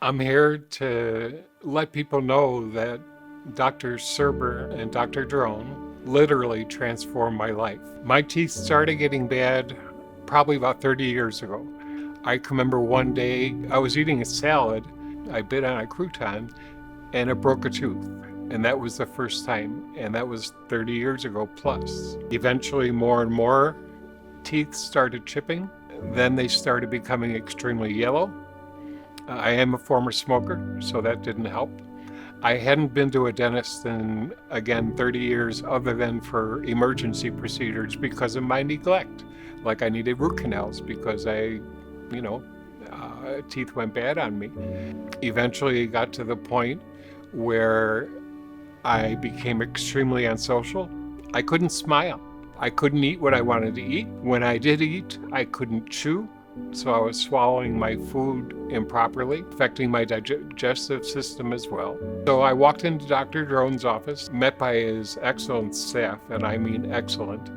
I'm here to let people know that Dr. Surber and Dr. Drone literally transformed my life. My teeth started getting bad probably about 30 years ago. I can remember one day I was eating a salad, I bit on a crouton, and it broke a tooth. And that was the first time, and that was 30 years ago plus. Eventually, more and more teeth started chipping. Then they started becoming extremely yellow. I am a former smoker, so that didn't help. I hadn't been to a dentist in, again, 30 years other than for emergency procedures because of my neglect. Like I needed root canals because teeth went bad on me. Eventually it got to the point where I became extremely unsocial. I couldn't smile. I couldn't eat what I wanted to eat. When I did eat, I couldn't chew. So I was swallowing my food improperly, affecting my digestive system as well. So I walked into Dr. Drone's office, met by his excellent staff, and I mean excellent,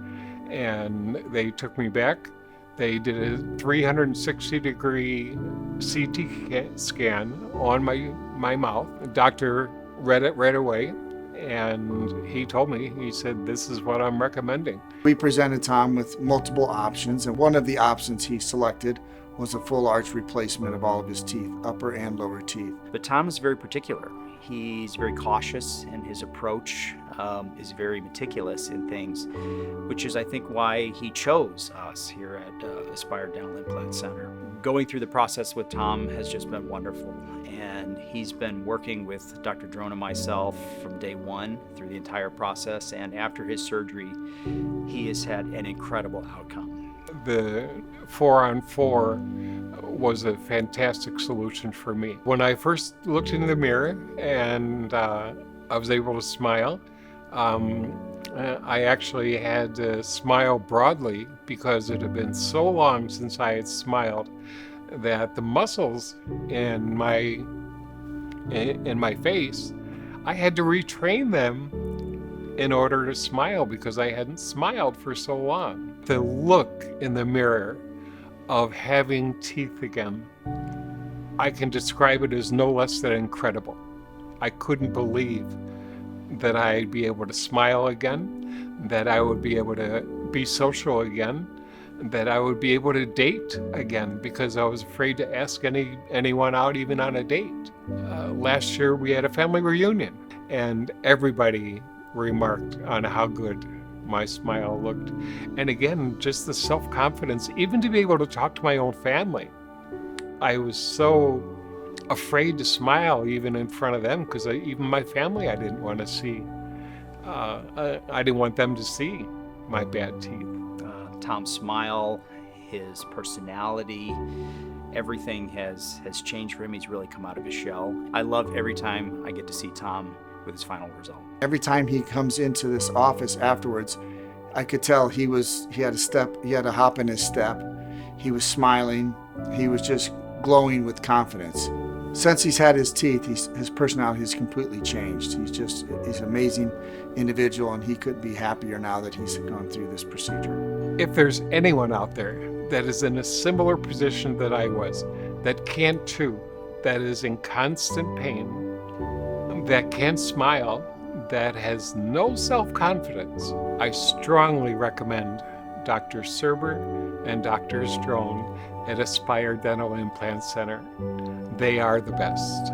and they took me back. They did a 360-degree CT scan on my mouth. The doctor read it right away, and he told me, he said, "This is what I'm recommending." We presented Tom with multiple options, and one of the options he selected was a full arch replacement of all of his teeth, upper and lower teeth. But Tom is very particular. He's very cautious, and his approach is very meticulous in things, which is, I think, why he chose us here at Aspire Dental Implant Center. Going through the process with Tom has just been wonderful, and he's been working with Dr. Drone and myself from day one through the entire process, and after his surgery, he has had an incredible outcome. The 4-on-4 was a fantastic solution for me. When I first looked in the mirror and I was able to smile, I actually had to smile broadly because it had been so long since I had smiled that the muscles in my face, I had to retrain them in order to smile because I hadn't smiled for so long. The look in the mirror of having teeth again, I can describe it as no less than incredible. I couldn't believe that I'd be able to smile again, that I would be able to be social again, that I would be able to date again because I was afraid to ask anyone out even on a date. Last year we had a family reunion and everybody remarked on how good my smile looked. And again, just the self-confidence, even to be able to talk to my own family. I was so afraid to smile even in front of them because even my family I didn't want to see. I didn't want them to see my bad teeth. Tom's smile, his personality, everything has changed for him. He's really come out of his shell. I love every time I get to see Tom with his final result. Every time he comes into this office afterwards, I could tell he had a hop in his step. He was smiling. He was just glowing with confidence. Since he's had his teeth, his personality has completely changed. He's an amazing individual, and he couldn't be happier now that he's gone through this procedure. If there's anyone out there that is in a similar position that I was, that can't chew, that is in constant pain, that can't smile, that has no self-confidence, I strongly recommend Dr. Surber and Dr. Drone at Aspire Dental Implant Center. They are the best.